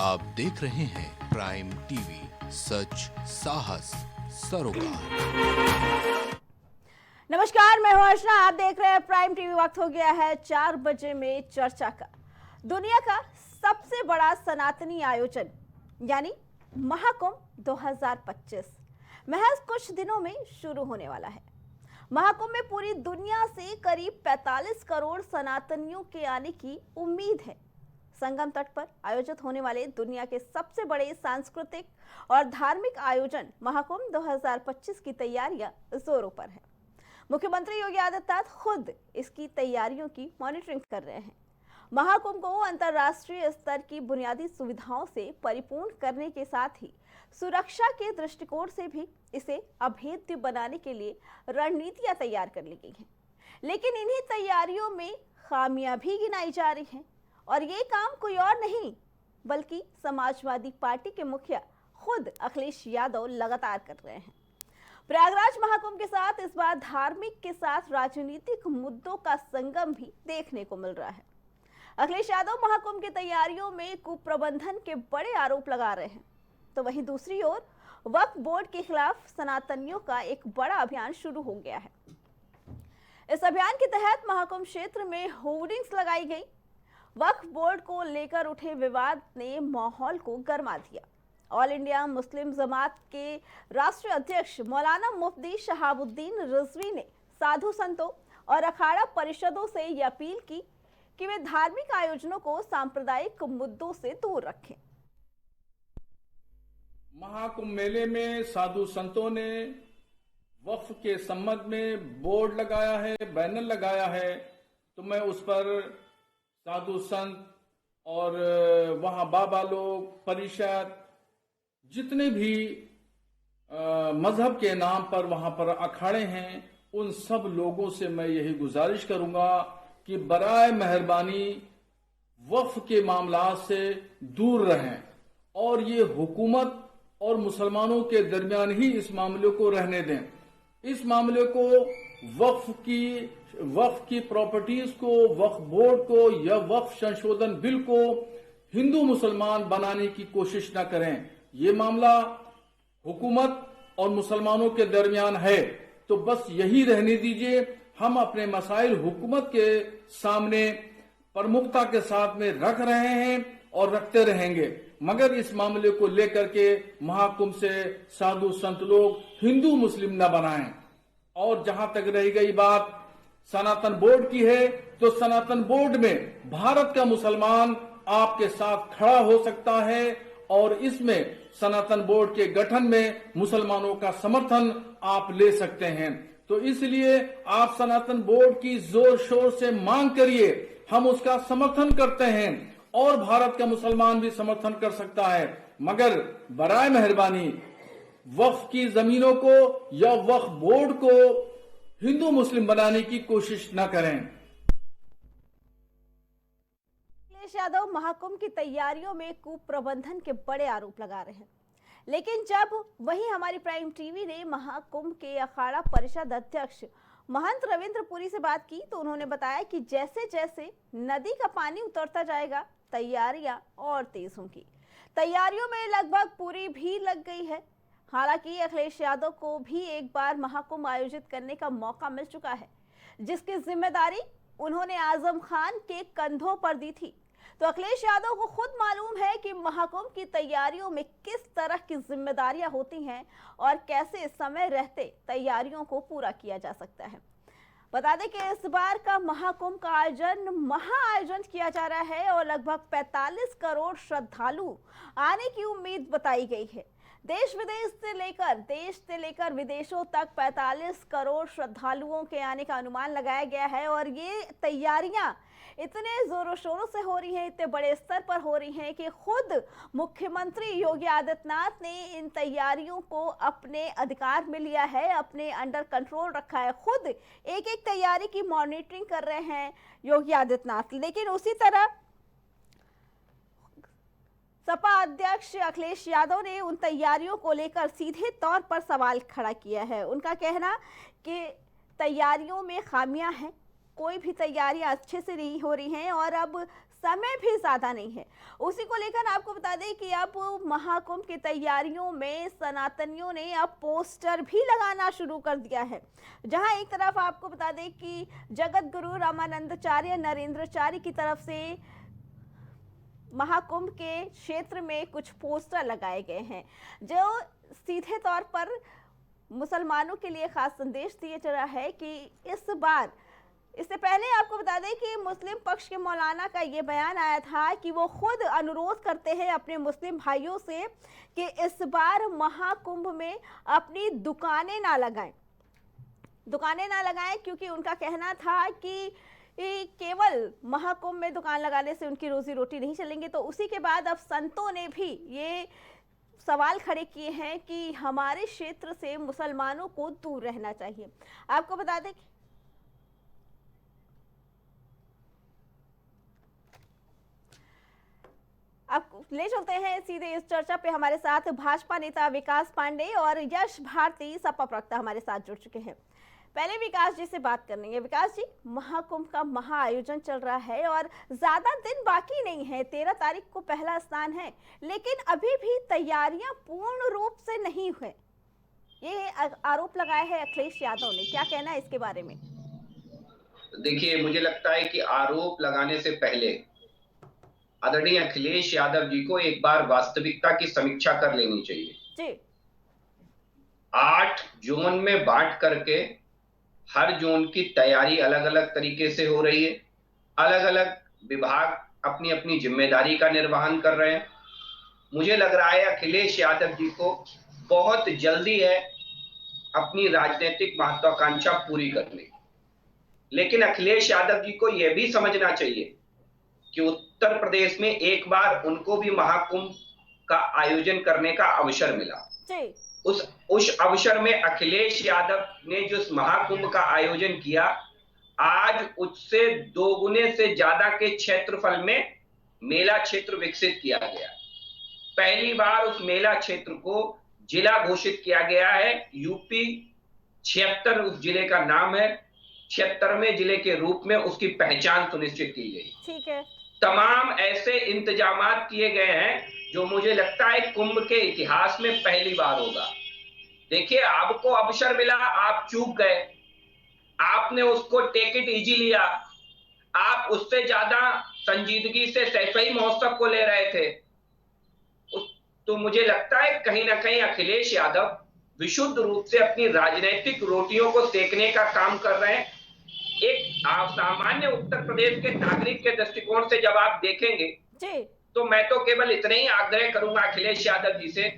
आप देख रहे हैं प्राइम टीवी, सच साहस सरोकार। नमस्कार, मैं हूं अर्चना। आप देख रहे हैं प्राइम टीवी। वक्त हो गया है 4 बजे में चर्चा का। दुनिया का सबसे बड़ा सनातनी आयोजन यानी महाकुंभ 2025 महज कुछ दिनों में शुरू होने वाला है। महाकुंभ में पूरी दुनिया से करीब 45 करोड़ सनातनियों के आने की उम्मीद है। संगम तट पर आयोजित होने वाले दुनिया के सबसे बड़े सांस्कृतिक और धार्मिक आयोजन महाकुंभ 2025 की तैयारियां जोरों पर है। मुख्यमंत्री योगी आदित्यनाथ खुद इसकी तैयारियों की मॉनिटरिंग कर रहे हैं। महाकुंभ को अंतर्राष्ट्रीय स्तर की बुनियादी सुविधाओं से परिपूर्ण करने के साथ ही सुरक्षा के दृष्टिकोण से भी इसे अभेद्य बनाने के लिए रणनीतियां तैयार कर ली गई हैं। लेकिन इन्हीं तैयारियों में खामियां भी गिनाई जा रही हैं और ये काम कोई और नहीं बल्कि समाजवादी पार्टी के मुखिया खुद अखिलेश यादव लगातार कर रहे हैं। प्रयागराज महाकुंभ के साथ इस बार धार्मिक के साथ राजनीतिक मुद्दों का संगम भी देखने को मिल रहा है। अखिलेश यादव महाकुंभ की तैयारियों में कुप्रबंधन के बड़े आरोप लगा रहे हैं, तो वहीं दूसरी ओर वक्फ बोर्ड के खिलाफ सनातनियों का एक बड़ा अभियान शुरू हो गया है। इस अभियान के तहत महाकुंभ क्षेत्र में होर्डिंग्स लगाई गई। वक्फ बोर्ड को लेकर उठे विवाद ने माहौल को गरमा दिया। ऑल इंडिया मुस्लिम जमात के राष्ट्रीय अध्यक्ष मौलाना मुफ्ती शहाबुद्दीन रिजवी ने साधु संतों और अखाड़ा परिषदों से यह अपील की कि वे धार्मिक आयोजनों को सांप्रदायिक मुद्दों से दूर रखें। महाकुंभ मेले में साधु संतों ने वक्फ के संबंध में बोर्ड लगाया है, बैनर लगाया है, तो मैं उस पर साधु संत और वहां बाबा लोग, परिषद, जितने भी मजहब के नाम पर वहां पर अखाड़े हैं, उन सब लोगों से मैं यही गुजारिश करूंगा कि बराए मेहरबानी वक्फ के मामलात से दूर रहें और ये हुकूमत और मुसलमानों के दरमियान ही इस मामले को रहने दें। इस मामले को वक्फ की प्रॉपर्टीज को, वक्फ बोर्ड को या वक्फ संशोधन बिल को हिंदू मुसलमान बनाने की कोशिश न करें। ये मामला हुकूमत और मुसलमानों के दरमियान है, तो बस यही रहने दीजिए। हम अपने मसाइल हुकूमत के सामने प्रमुखता के साथ में रख रहे हैं और रखते रहेंगे, मगर इस मामले को लेकर के महाकुंभ से साधु संत लोग हिंदू मुस्लिम न बनाएं। और जहां तक रही गई बात सनातन बोर्ड की है, तो सनातन बोर्ड में भारत का मुसलमान आपके साथ खड़ा हो सकता है और इसमें सनातन बोर्ड के गठन में मुसलमानों का समर्थन आप ले सकते हैं। तो इसलिए आप सनातन बोर्ड की जोर शोर से मांग करिए, हम उसका समर्थन करते हैं और भारत का मुसलमान भी समर्थन कर सकता है, मगर बराए मेहरबानी वक्फ की जमीनों को या वक्फ बोर्ड को हिंदू मुस्लिम बनाने की कोशिश न करें। अखिलेश यादव महाकुंभ की तैयारियों में कुप्रबंधन के बड़े आरोप लगा रहे हैं, लेकिन जब वहीं हमारी प्राइम टीवी ने महाकुंभ के अखाड़ा परिषद अध्यक्ष महंत रविंद्र पुरी से बात की, तो उन्होंने बताया कि जैसे जैसे नदी का पानी उतरता जाएगा तैयारियां और तेज होंगी। तैयारियों में लगभग पूरी भी लग गई है। हालांकि अखिलेश यादव को भी एक बार महाकुंभ आयोजित करने का मौका मिल चुका है, जिसकी जिम्मेदारी उन्होंने आजम खान के कंधों पर दी थी। तो अखिलेश यादव को खुद मालूम है कि महाकुंभ की तैयारियों में किस तरह की जिम्मेदारियां होती हैं और कैसे समय रहते तैयारियों को पूरा किया जा सकता है। बता दें कि इस बार का महाकुंभ का महाआयोजन किया जा रहा है और लगभग 45 करोड़ श्रद्धालु आने की उम्मीद बताई गई है। देश से लेकर विदेशों तक 45 करोड़ श्रद्धालुओं के आने का अनुमान लगाया गया है और ये तैयारियां इतने जोरों शोरों से हो रही हैं, इतने बड़े स्तर पर हो रही हैं कि खुद मुख्यमंत्री योगी आदित्यनाथ ने इन तैयारियों को अपने अधिकार में लिया है, अपने अंडर कंट्रोल रखा है। खुद एक एक तैयारी की मॉनिटरिंग कर रहे हैं योगी आदित्यनाथ। लेकिन उसी तरह सपा अध्यक्ष अखिलेश यादव ने उन तैयारियों को लेकर सीधे तौर पर सवाल खड़ा किया है। उनका कहना कि तैयारियों में खामियां हैं, कोई भी तैयारियां अच्छे से नहीं हो रही हैं और अब समय भी ज़्यादा नहीं है। उसी को लेकर आपको बता दें कि अब महाकुंभ की तैयारियों में सनातनियों ने अब पोस्टर भी लगाना शुरू कर दिया है। जहां एक तरफ आपको बता दें कि जगत गुरु रामानंदाचार्य नरेंद्राचार्य की तरफ से महाकुंभ के क्षेत्र में कुछ पोस्टर लगाए गए हैं जो सीधे तौर पर मुसलमानों के लिए खास संदेश दिया जा रहा है कि इस बार, इससे पहले आपको बता दें कि मुस्लिम पक्ष के मौलाना का ये बयान आया था कि वो खुद अनुरोध करते हैं अपने मुस्लिम भाइयों से कि इस बार महाकुंभ में अपनी दुकानें ना लगाएं, क्योंकि उनका कहना था कि केवल महाकुंभ में दुकान लगाने से उनकी रोजी रोटी नहीं चलेंगे। तो उसी के बाद अब संतों ने भी ये सवाल खड़े किए हैं कि हमारे क्षेत्र से मुसलमानों को दूर रहना चाहिए। आपको बता दें अब ले चलते हैं सीधे इस चर्चा पे। हमारे साथ भाजपा नेता विकास पांडे और यश भारती सपा प्रवक्ता हमारे साथ जुड़ चुके हैं। पहले विकास जी से बात करनी है। विकास जी, महाकुंभ का महा आयोजन चल रहा है और ज्यादा दिन बाकी नहीं है, 13 तारीख को पहला स्नान है, लेकिन अभी भी तैयारियां पूर्ण रूप से नहीं हुए। ये आरोप लगाया है अखिलेश यादव ने, क्या कहना है इसके बारे में? देखिए, मुझे लगता है कि आरोप लगाने से पहले आदरणीय अखिलेश यादव जी को एक बार वास्तविकता की समीक्षा कर लेनी चाहिए जी। 8 जोन में बांट करके हर जोन की तैयारी अलग अलग तरीके से हो रही है। अलग अलग विभाग अपनी अपनी जिम्मेदारी का निर्वहन कर रहे हैं। मुझे लग रहा है अखिलेश यादव जी को बहुत जल्दी है अपनी राजनीतिक महत्वाकांक्षा पूरी करने की। लेकिन अखिलेश यादव जी को यह भी समझना चाहिए कि उत्तर प्रदेश में एक बार उनको भी महाकुंभ का आयोजन करने का अवसर मिला। उस अवसर में अखिलेश यादव ने जो महाकुंभ का आयोजन किया, आज उससे 2 गुने से ज्यादा के क्षेत्रफल में मेला क्षेत्र विकसित किया गया। पहली बार उस मेला क्षेत्र को जिला घोषित किया गया है। यूपी 76 उस जिले का नाम है। 76वें जिले के रूप में उसकी पहचान सुनिश्चित की गई। ठीक है। तमाम ऐसे इंतजामात किए गए हैं जो मुझे लगता है कुंभ के इतिहास में पहली बार होगा। देखिए, आपको अवसर मिला, आप चूक गए, आपने उसको टेक इट इजी लिया। आप उससे ज्यादा संजीदगी से सैफई महोत्सव को ले रहे थे। तो मुझे लगता है कहीं ना कहीं अखिलेश यादव विशुद्ध रूप से अपनी राजनीतिक रोटियों को सेकने का काम कर रहे हैं। एक आप सामान्य उत्तर प्रदेश के नागरिक के दृष्टिकोण से जब आप देखेंगे जी, तो मैं तो केवल इतना ही आग्रह करूंगा अखिलेश यादव जी से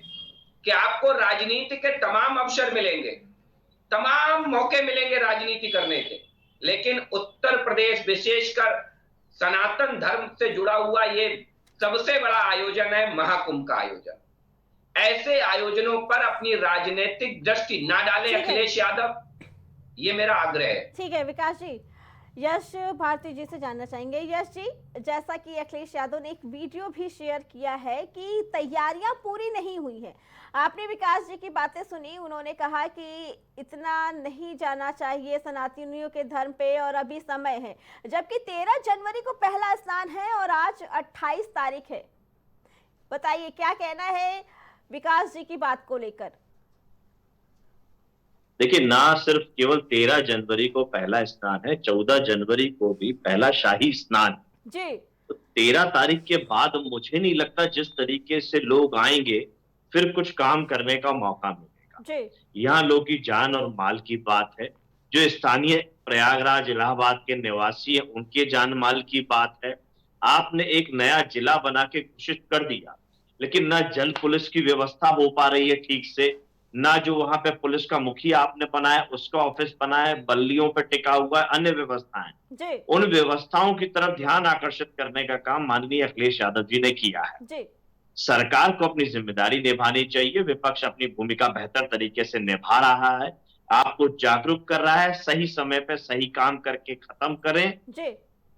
कि आपको राजनीति के तमाम अवसर मिलेंगे, तमाम मौके मिलेंगे राजनीति करने के, लेकिन उत्तर प्रदेश विशेषकर सनातन धर्म से जुड़ा हुआ ये सबसे बड़ा आयोजन है महाकुंभ का आयोजन। ऐसे आयोजनों पर अपनी राजनीतिक दृष्टि ना डालें अखिलेश यादव, ये मेरा आग्रह है। ठीक है विकास जी, यश भारती जी से जानना चाहेंगे। यश जी, जैसा कि अखिलेश यादव ने एक वीडियो भी शेयर किया है कि तैयारियां पूरी नहीं हुई है, आपने विकास जी की बातें सुनी, उन्होंने कहा कि इतना नहीं जाना चाहिए सनातनियों के धर्म पे और अभी समय है, जबकि 13 जनवरी को पहला स्नान है और आज 28 तारीख है। बताइए क्या कहना है विकास जी की बात को लेकर? देखिए, ना सिर्फ केवल 13 जनवरी को पहला स्नान है, 14 जनवरी को भी पहला शाही स्नान जी। तो 13 तारीख के बाद मुझे नहीं लगता जिस तरीके से लोग आएंगे फिर कुछ काम करने का मौका मिलेगा जी। यहाँ लोगों की जान और माल की बात है। जो स्थानीय प्रयागराज इलाहाबाद के निवासी है उनके जान माल की बात है। आपने एक नया जिला बना के घोषित कर दिया, लेकिन ना जल पुलिस की व्यवस्था हो पा रही है ठीक से, ना जो वहां पे पुलिस का मुखिया आपने बनाया उसका ऑफिस बनाया, बल्लियों पे टिका हुआ है, अन्य व्यवस्थाएं। उन व्यवस्थाओं की तरफ ध्यान आकर्षित करने का काम माननीय अखिलेश यादव जी ने किया है जी। सरकार को अपनी जिम्मेदारी निभानी चाहिए। विपक्ष अपनी भूमिका बेहतर तरीके से निभा रहा है, आपको जागरूक कर रहा है, सही समय पे सही काम करके खत्म करें। जी।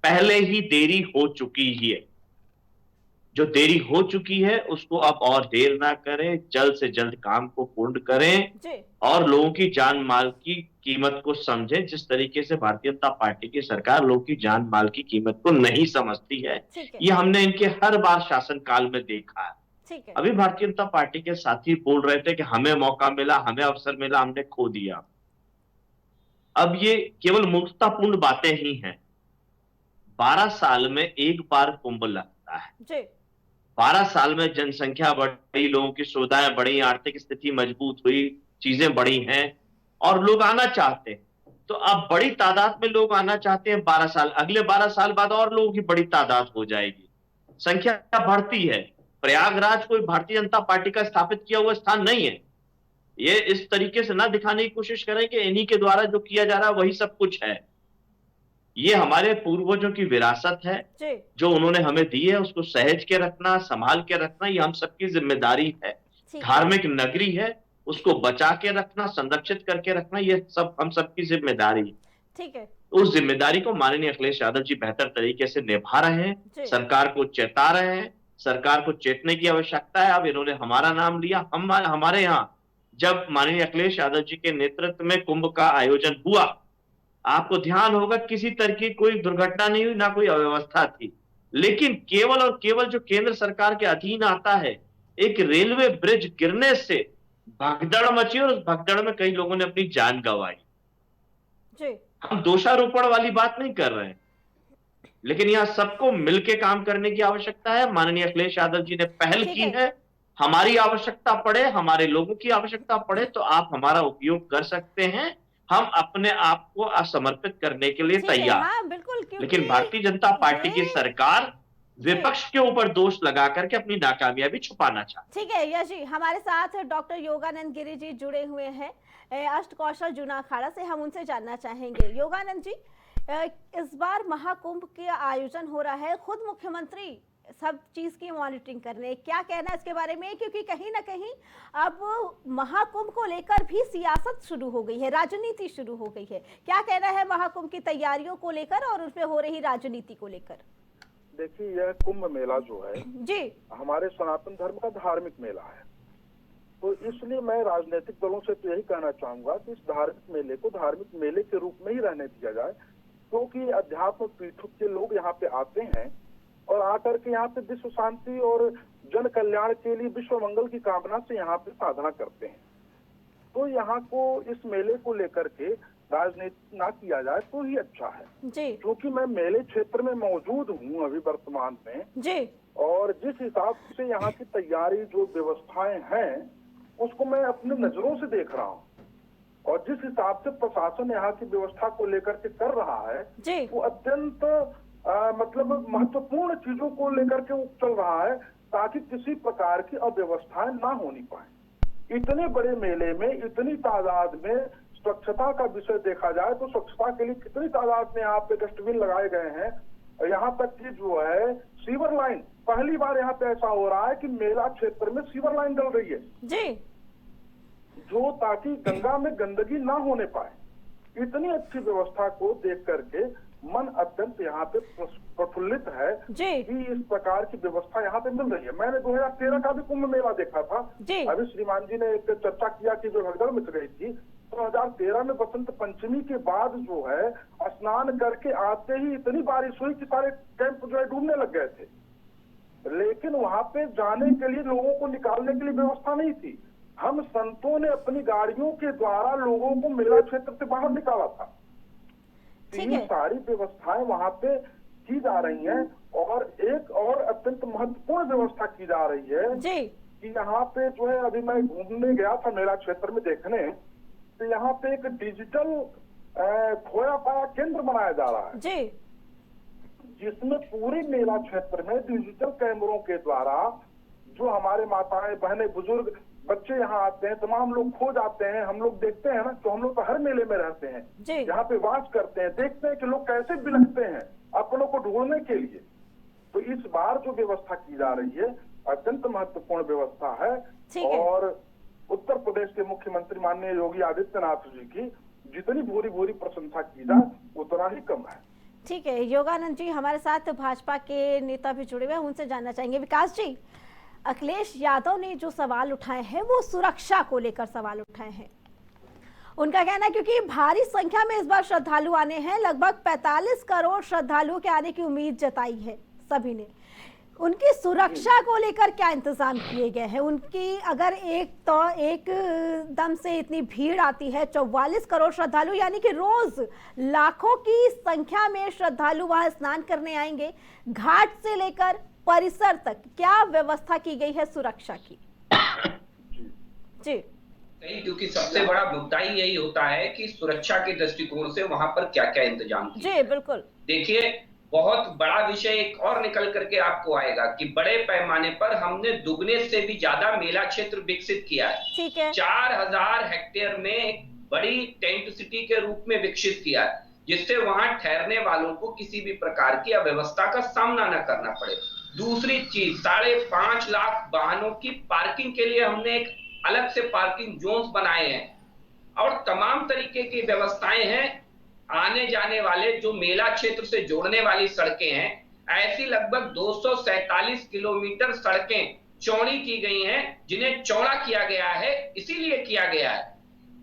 पहले ही देरी हो चुकी है। जो देरी हो चुकी है उसको अब और देर ना करें, जल्द से जल्द काम को पूर्ण करें जी। और लोगों की जान माल की कीमत को समझें। जिस तरीके से भारतीय जनता पार्टी की सरकार लोगों की जान माल की कीमत को नहीं समझती है, ठीक है। ये हमने इनके हर बार शासन काल में देखा है। ठीक है। अभी भारतीय जनता पार्टी के साथी बोल रहे थे कि हमें मौका मिला, हमें अवसर मिला, हमने खो दिया। अब ये केवल मूर्खतापूर्ण बातें ही हैं। 12 साल में एक बार कुंभ लगता है। जी। 12 साल में जनसंख्या बढ़ी, लोगों की सुविधाएं बढ़ी, आर्थिक स्थिति मजबूत हुई, चीजें बढ़ी हैं और लोग आना चाहते हैं। तो अब बड़ी तादाद में लोग आना चाहते हैं 12 साल, अगले 12 साल बाद और लोगों की बड़ी तादाद हो जाएगी, संख्या बढ़ती है। प्रयागराज कोई भारतीय जनता पार्टी का स्थापित किया हुआ स्थान नहीं है। ये इस तरीके से ना दिखाने की कोशिश करें कि इन्हीं के द्वारा जो किया जा रहा है वही सब कुछ है। ये हमारे पूर्वजों की विरासत है जी। जो उन्होंने हमें दी है, उसको सहेज के रखना, संभाल के रखना, ये हम सबकी जिम्मेदारी है। ठीक है। धार्मिक नगरी है, उसको बचा के रखना, संरक्षित करके रखना, ये सब हम सबकी जिम्मेदारी है। ठीक है। उस जिम्मेदारी को माननीय अखिलेश यादव जी बेहतर तरीके से निभा रहे हैं, जी। सरकार को चेता रहे हैं, सरकार को चेतने की आवश्यकता है। अब इन्होंने हमारा नाम लिया, हम हमारे यहाँ जब माननीय अखिलेश यादव जी के नेतृत्व में कुंभ का आयोजन हुआ, आपको ध्यान होगा किसी तरह की कोई दुर्घटना नहीं हुई, ना कोई अव्यवस्था थी। लेकिन केवल और केवल जो केंद्र सरकार के अधीन आता है, एक रेलवे ब्रिज गिरने से भगदड़ मची और उस भगदड़ में कई लोगों ने अपनी जान गंवाई। जी। हम दोषारोपण वाली बात नहीं कर रहे हैं, लेकिन यहां सबको मिलकर काम करने की आवश्यकता है। माननीय अखिलेश यादव जी ने पहल ठीक की है। है। हमारी आवश्यकता पड़े, हमारे लोगों की आवश्यकता पड़े तो आप हमारा उपयोग कर सकते हैं। हम अपने आप को असमर्पित करने के लिए ठीक है। तैयार। हाँ बिल्कुल, लेकिन क्योंकि भारतीय जनता पार्टी की ये सरकार विपक्ष के ऊपर दोष लगा करके अपनी नाकामयाबी छुपाना चाहती है। ठीक है यश जी, हमारे साथ डॉक्टर योगानंद गिरी जी जुड़े हुए हैं अष्ट कौशल जूना अखाड़ा से। हम उनसे जानना चाहेंगे। योगानंद जी, इस बार महाकुंभ का आयोजन हो रहा है, खुद मुख्यमंत्री सब चीज की मॉनिटरिंग कर रहे हैं, क्या कहना है इसके बारे में? क्योंकि कहीं ना कहीं अब महाकुंभ को लेकर भी सियासत शुरू हो गई है, राजनीति शुरू हो गई है। क्या कहना है महाकुंभ की तैयारियों को लेकर और उसमें हो रही राजनीति को लेकर? देखिए, यह कुंभ मेला जो है जी हमारे सनातन धर्म का धार्मिक मेला है, तो इसलिए मैं राजनीतिक दलों से तो यही कहना चाहूंगा कि इस धार्मिक मेले को धार्मिक मेले के रूप में ही रहने दिया जाए, क्योंकि अध्यात्म पीठ के लोग यहाँ पे आते हैं और आकर के यहाँ पे विश्व शांति और जन कल्याण के लिए विश्व मंगल की कामना से यहाँ पे साधना करते हैं। तो यहाँ को इस मेले को लेकर के राजनीति ना किया जाए तो ही अच्छा है जी। क्योंकि मैं मेले क्षेत्र में मौजूद हूँ अभी वर्तमान में जी। और जिस हिसाब से यहाँ की तैयारी जो व्यवस्थाएं हैं उसको मैं अपने नजरों से देख रहा हूँ और जिस हिसाब से प्रशासन यहाँ की व्यवस्था को लेकर के कर रहा है जी। वो अत्यंत मतलब महत्वपूर्ण चीजों को लेकर के चल रहा है ताकि किसी प्रकार की अव्यवस्थाएं ना होनी पाए। इतने बड़े मेले में इतनी तादाद में स्वच्छता का विषय देखा जाए तो स्वच्छता के लिए कितनी तादाद में यहाँ पे डस्टबिन लगाए गए हैं। यहाँ तक कि जो है सीवर लाइन, पहली बार यहाँ पे ऐसा हो रहा है कि मेला क्षेत्र में सीवर लाइन डल रही है जी, जो ताकि गंगा में गंदगी ना होने पाए। इतनी अच्छी व्यवस्था को देख करके मन अत्यंत यहाँ पे प्रफुल्लित है जी। कि इस प्रकार की व्यवस्था यहाँ पे मिल रही है। मैंने 2013 का भी कुंभ मेला देखा था। जी। अभी श्रीमान जी ने एक चर्चा किया कि जो भगदड़ मच गई थी 2013 में बसंत पंचमी के बाद जो है स्नान करके आते ही इतनी बारिश हुई कि सारे कैंप जो है डूबने लग गए थे, लेकिन वहां पे जाने के लिए लोगों को निकालने के लिए व्यवस्था नहीं थी। हम संतों ने अपनी गाड़ियों के द्वारा लोगों को मेला क्षेत्र से बाहर निकाला था। ठीक ये है। सारी व्यवस्थाएं वहां पे की जा रही हैं और एक और अत्यंत महत्वपूर्ण व्यवस्था की जा रही है जी। कि यहाँ पे जो है अभी मैं घूमने गया था मेला क्षेत्र में देखने, तो यहाँ पे एक डिजिटल खोया पाया केंद्र बनाया जा रहा है जी। जिसमें पूरे मेला क्षेत्र में डिजिटल कैमरों के द्वारा जो हमारे माताएं बहनें बुजुर्ग बच्चे यहाँ आते हैं, तमाम लोग खो जाते हैं। हम लोग देखते हैं ना, तो हम लोग तो हर मेले में रहते हैं, यहाँ पे वाच करते हैं, देखते हैं कि लोग कैसे बिलखते हैं अपनों को ढूंढने के लिए। तो इस बार जो व्यवस्था की जा रही है अत्यंत महत्वपूर्ण व्यवस्था है और उत्तर प्रदेश के मुख्यमंत्री माननीय योगी आदित्यनाथ जी की जितनी भूरी भूरी प्रशंसा की जाए उतना ही कम है। ठीक है, योगानंद जी हमारे साथ भाजपा के नेता भी जुड़े हुए हैं, उनसे जानना चाहेंगे। विकास जी, अखिलेश यादव ने जो सवाल उठाए हैं वो सुरक्षा को लेकर सवाल उठाए हैं। उनका कहना है क्योंकि भारी संख्या में इस बार श्रद्धालु आने हैं, लगभग 45 करोड़ श्रद्धालुओं के आने की उम्मीद जताई है सभी ने। उनकी सुरक्षा को लेकर क्या इंतजाम किए गए हैं? उनकी अगर एक दम से इतनी भीड़ आती है, 44 करोड़ श्रद्धालु, यानी कि रोज लाखों की संख्या में श्रद्धालु वहां स्नान करने आएंगे, घाट से लेकर परिसर तक क्या व्यवस्था की गई है सुरक्षा की? जी, क्योंकि सबसे बड़ा मुद्दा ही यही होता है कि सुरक्षा के दृष्टिकोण से वहां पर क्या क्या इंतजाम किए। जी बिल्कुल। देखिए, बहुत बड़ा विषय एक और निकल करके आपको आएगा कि बड़े पैमाने पर हमने दुगने से भी ज्यादा मेला क्षेत्र विकसित किया है। ठीक है। 4000 हेक्टेयर में एक बड़ी टेंट सिटी के रूप में विकसित किया है, जिससे वहां ठहरने वालों को किसी भी प्रकार की अव्यवस्था का सामना न करना पड़े। दूसरी चीज, 5.5 लाख वाहनों की पार्किंग के लिए हमने एक अलग से पार्किंग जोन्स बनाए हैं और तमाम तरीके की व्यवस्थाएं हैं। आने जाने वाले जो मेला क्षेत्र से जोड़ने वाली सड़कें हैं, ऐसी लगभग 247 किलोमीटर सड़कें चौड़ी की गई हैं, जिन्हें चौड़ा किया गया है। इसीलिए किया गया है,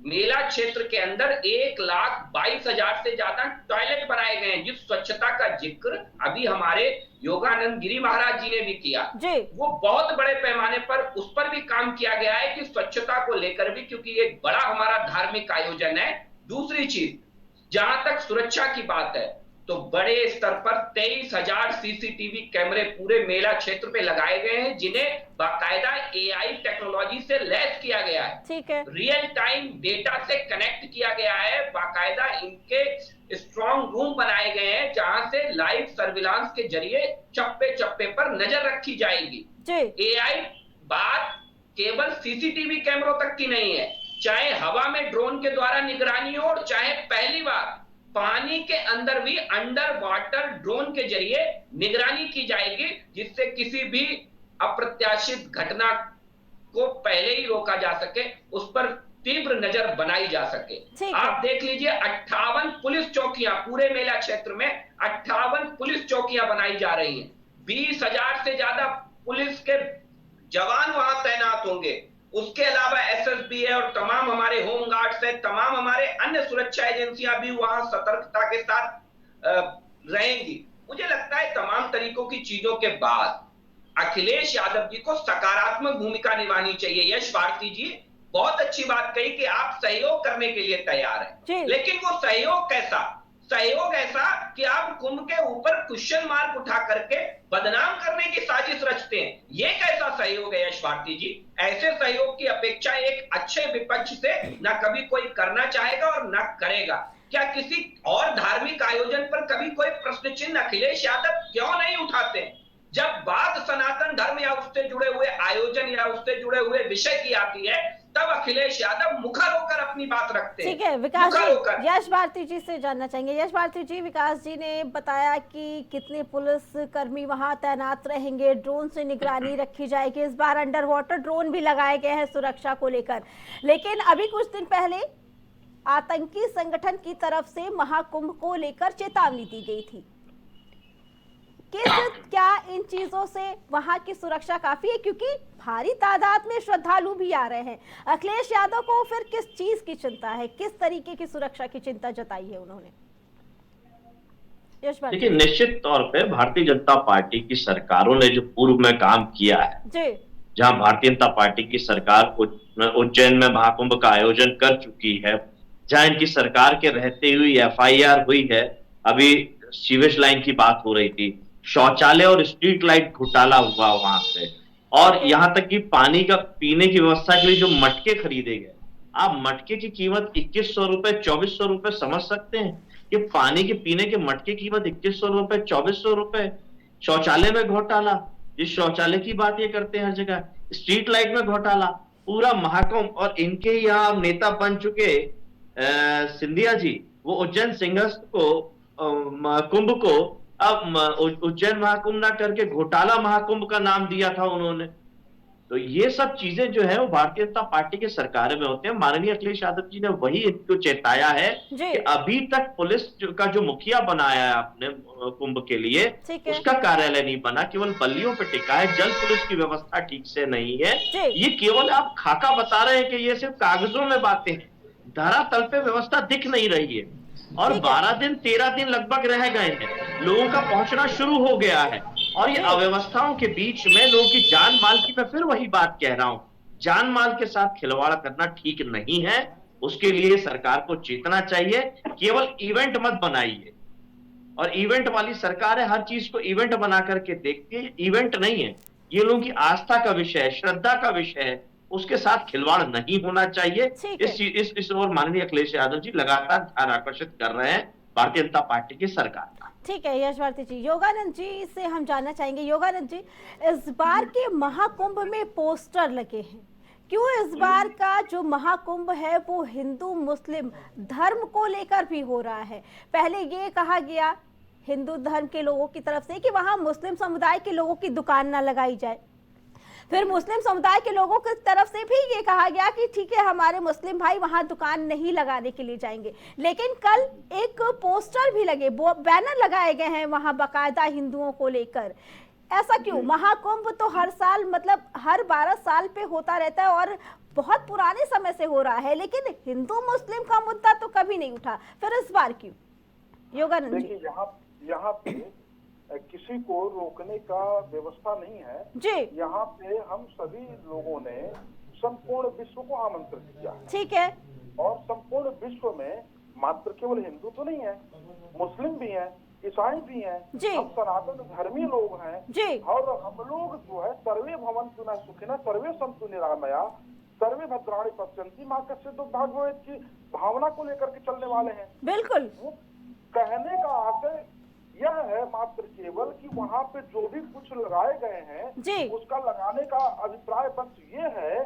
मेला क्षेत्र के अंदर 1,22,000 से ज्यादा टॉयलेट बनाए गए हैं। जिस स्वच्छता का जिक्र अभी हमारे योगानंद गिरी महाराज जी ने भी किया, वो बहुत बड़े पैमाने पर उस पर भी काम किया गया है कि स्वच्छता को लेकर भी, क्योंकि ये बड़ा हमारा धार्मिक आयोजन है। दूसरी चीज, जहां तक सुरक्षा की बात है, तो बड़े स्तर पर 23,000 सीसीटीवी कैमरे पूरे मेला क्षेत्र पे लगाए गए हैं, जिन्हें बाकायदा AI टेक्नोलॉजी से लैस किया गया है। ठीक है। रियल टाइम डेटा से कनेक्ट किया गया है। बाकायदा इनके स्ट्रॉन्ग रूम बनाए गए हैं, जहां से लाइव सर्विलांस के जरिए चप्पे चप्पे पर नजर रखी जाएगी। AI बात केवल सीसीटीवी कैमरों तक की नहीं है, चाहे हवा में ड्रोन के द्वारा निगरानी हो, और चाहे पहली बार पानी के अंदर भी अंडर वाटर ड्रोन के जरिए निगरानी की जाएगी, जिससे किसी भी अप्रत्याशित घटना को पहले ही रोका जा सके, उस पर तीव्र नजर बनाई जा सके। आप देख लीजिए, 58 पुलिस चौकियां पूरे मेला क्षेत्र में 58 पुलिस चौकियां बनाई जा रही हैं। 20,000 से ज्यादा पुलिस के जवान वहां तैनात होंगे। उसके अलावा SSB है और तमाम हमारे होम गार्ड्स है, तमाम हमारे अन्य सुरक्षा एजेंसियां भी वहां सतर्कता के साथ रहेंगी। मुझे लगता है तमाम तरीकों की चीजों के बाद अखिलेश यादव जी को सकारात्मक भूमिका निभानी चाहिए। यश भारती जी बहुत अच्छी बात कही कि आप सहयोग करने के लिए तैयार हैं, लेकिन वो सहयोग कैसा? सहयोग ऐसा कि आप कुंभ के ऊपर क्वेश्चन मार्क उठा करके बदनाम करने की साजिश रचते हैं। ये कैसा सहयोग है यश भारती जी? ऐसे सहयोग की अपेक्षा एक अच्छे विपक्ष से न कभी कोई करना चाहेगा और न करेगा। क्या किसी और धार्मिक आयोजन पर कभी कोई प्रश्न चिन्ह अखिलेश यादव क्यों नहीं उठाते? जब बात सनातन धर्म या उससे जुड़े हुए आयोजन या उससे जुड़े हुए विषय की आती है, तब अखिलेश यादव मुखर होकर अपनी बात रखते हैं। ठीक है, विकास जी, यश भारती जी से जानना चाहेंगे। यश भारती जी, विकास जी ने बताया कि कितने पुलिस कर्मी वहां तैनात रहेंगे, ड्रोन से निगरानी रखी जाएगी, इस बार अंडर वाटर ड्रोन भी लगाए गए हैं सुरक्षा को लेकर। लेकिन अभी कुछ दिन पहले आतंकी संगठन की तरफ से महाकुंभ को लेकर चेतावनी दी गई थी। क्या इन चीजों से वहां की सुरक्षा काफी है? क्योंकि भारी तादाद में श्रद्धालु भी आ रहे हैं। अखिलेश यादव को फिर किस चीज की चिंता है, किस तरीके की सुरक्षा की चिंता जताई है उन्होंने? देखिए, निश्चित तौर पे भारतीय जनता पार्टी की सरकारों ने जो पूर्व में काम किया है, जहां भारतीय जनता पार्टी की सरकार उज्जैन में महाकुंभ का आयोजन कर चुकी है, जहां इनकी सरकार के रहते हुए FIR हुई है। अभी सीवेज लाइन की बात हो रही थी, शौचालय और स्ट्रीट लाइट घोटाला हुआ वहां पे, और यहां तक कि पानी का पीने की व्यवस्था के लिए जो मटके खरीदे गए, आप मटके की कीमत 2100 रुपए 2400 रुपए समझ सकते हैं कि पानी के पीने के मटके की कीमत 2100 रुपए 2400 रुपए। शौचालय में घोटाला, जिस शौचालय की बात ये करते हैं हर जगह, स्ट्रीट लाइट में घोटाला, पूरा महाकुंभ। और इनके यहाँ नेता बन चुके सिंधिया जी, वो उज्जैन सिंहस्थ को कुंभ को अब उज्जैन महाकुंभ ना करके घोटाला महाकुंभ का नाम दिया था उन्होंने। तो ये सब चीजें जो है वो भारतीय जनता पार्टी के सरकार में होते हैं। माननीय अखिलेश यादव जी ने वही इनको चेताया है जी। कि अभी तक पुलिस का जो मुखिया बनाया है आपने कुंभ के लिए, ठीक है। उसका कार्यालय नहीं बना, केवल बल्लियों पे टिका है। जल पुलिस की व्यवस्था ठीक से नहीं है। जी। ये केवल आप खाका बता रहे हैं कि ये सिर्फ कागजों में बातें हैं, धरातल पे व्यवस्था दिख नहीं रही है। और ठीक है। 12 दिन 13 दिन लगभग रह गए हैं, लोगों का पहुंचना शुरू हो गया है, और ये अव्यवस्थाओं के बीच में लोगों की जान माल की, मैं फिर वही बात कह रहा हूं, जान माल के साथ खिलवाड़ करना ठीक नहीं है। उसके लिए सरकार को चेतना चाहिए। केवल इवेंट मत बनाइए, और इवेंट वाली सरकार है, हर चीज को इवेंट बना करके देखती है। इवेंट नहीं है, ये लोगों की आस्था का विषय है, श्रद्धा का विषय है, उसके साथ खिलवाड़ नहीं होना चाहिए। ठीक है। इस ओर माननीय अखिलेश यादव जी लगातार ध्यान आकर्षित कर रहे हैं भारतीय जनता पार्टी की सरकार का। ठीक है यश भारती जी, योगानंद जी से हम जानना चाहेंगे। योगानंद जी, इस बार के महाकुंभ में पोस्टर लगे हैं, क्यों इस बार का जो महाकुंभ है वो हिंदू मुस्लिम धर्म को लेकर भी हो रहा है? पहले ये कहा गया हिंदू धर्म के लोगों की तरफ से कि वहां मुस्लिम समुदाय के लोगों की दुकान ना लगाई जाए, फिर मुस्लिम समुदाय के लोगों की तरफ से भी ये कहा गया कि ठीक है हमारे मुस्लिम भाई वहां दुकान नहीं लगाने के लिए जाएंगे। लेकिन कल एक पोस्टर भी लगे, बैनर लगाए गए हैं वहां बाकायदा हिंदुओं को लेकर। ऐसा क्यों? महाकुंभ तो हर साल, मतलब हर 12 साल पे होता रहता है और बहुत पुराने समय से हो रहा है, लेकिन हिंदू मुस्लिम का मुद्दा तो कभी नहीं उठा, फिर इस बार क्यों? योगानंद जी। देखिए यहाँ पे किसी को रोकने का व्यवस्था नहीं है जी। यहाँ पे हम सभी लोगों ने संपूर्ण विश्व को आमंत्रित किया है। ठीक है। और संपूर्ण विश्व में मात्र केवल हिंदू तो नहीं है, मुस्लिम भी हैं, ईसाई भी हैं, जी। हम सनातन धर्मी लोग हैं जी। और हम लोग जो है सर्वे भवन्तु न सुखिनः सर्वे सन्तु निरामया सर्वे भद्राणि पश्यन्ति मां कश्चित् दुःखं भाग्भवेत् की भावना को लेकर के चलने वाले हैं। बिल्कुल। वो कहने का आशय यह है मात्र केवल कि वहाँ पे जो भी कुछ लगाए गए हैं जी। उसका लगाने का अभिप्राय बस ये है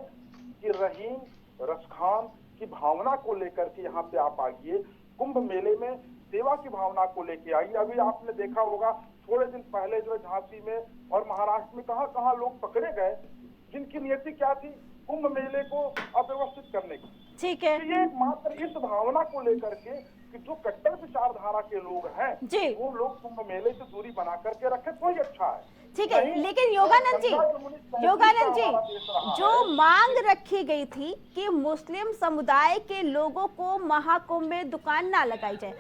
कि रहीम रसखान की भावना को लेकर के यहाँ पे आप आइए, कुंभ मेले में सेवा की भावना को लेके आइए। अभी आपने देखा होगा थोड़े दिन पहले जो झांसी में और महाराष्ट्र में कहाँ लोग पकड़े गए जिनकी नियति क्या थी, कुंभ मेले को अव्यवस्थित करने की। ठीक है। तो ये मात्र इस भावना को लेकर के कि जो कट्टर विचारधारा के लोग हैं जी। वो लोग कुंभ मेले से दूरी बना करके रखे तो ही अच्छा है। ठीक है, लेकिन योगानंद जी, जो मांग रखी गई थी कि मुस्लिम समुदाय के लोगों को महाकुंभ में दुकान ना लगाई जाए,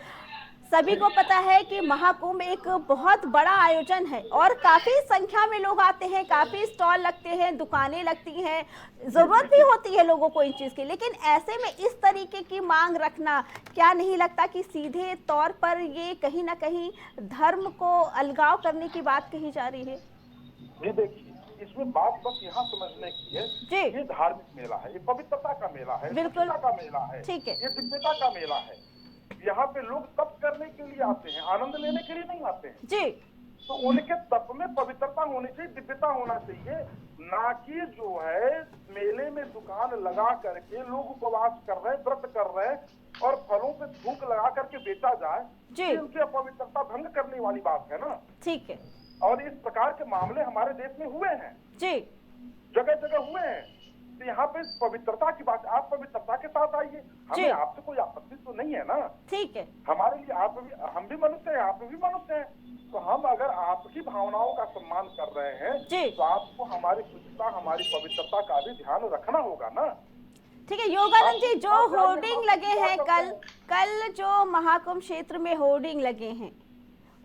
सभी को पता है कि महाकुंभ एक बहुत बड़ा आयोजन है और काफी संख्या में लोग आते हैं, काफी स्टॉल लगते हैं, दुकानें लगती हैं, जरूरत भी होती है लोगों को इन चीज की। लेकिन ऐसे में इस तरीके की मांग रखना, क्या नहीं लगता कि सीधे तौर पर ये कहीं ना कहीं धर्म को अलगाव करने की बात कही जा रही है? जी देखिए, इसमें बात बस यहाँ समझने की है जी। ये धार्मिक मेला है, ये पवित्रता का मेला है, बिल्कुल का मेला है, ठीक है, ये दिव्यता का मेला है। यहाँ पे लोग तप करने के लिए आते हैं, आनंद लेने के लिए नहीं आते हैं। जी। तो उनके तप में पवित्रता होनी चाहिए, दिव्यता होना चाहिए, ना कि जो है मेले में दुकान लगा करके लोग उपवास कर रहे हैं, व्रत कर रहे हैं और फलों पे थूक लगा करके बेचा जाए। जी। उनकी अपवित्रता भंग करने वाली बात है ना। ठीक है। और इस प्रकार के मामले हमारे देश में हुए हैं, जी, जगह जगह हुए हैं। तो यहाँ पे पवित्रता की बात, आप पवित्रता के साथ आइए, हमें आपसे कोई आपत्ति तो नहीं है ना। ठीक है। हमारे लिए हम भी मनुष्य हैं, आप भी मनुष्य हैं, तो हम अगर आपकी भावनाओं का सम्मान कर रहे हैं तो आपको हमारी शुचिता, हमारी पवित्रता का भी ध्यान रखना होगा ना। ठीक है योगानंद जी, जो होर्डिंग लगे हैं कल जो महाकुंभ क्षेत्र में होर्डिंग लगे हैं,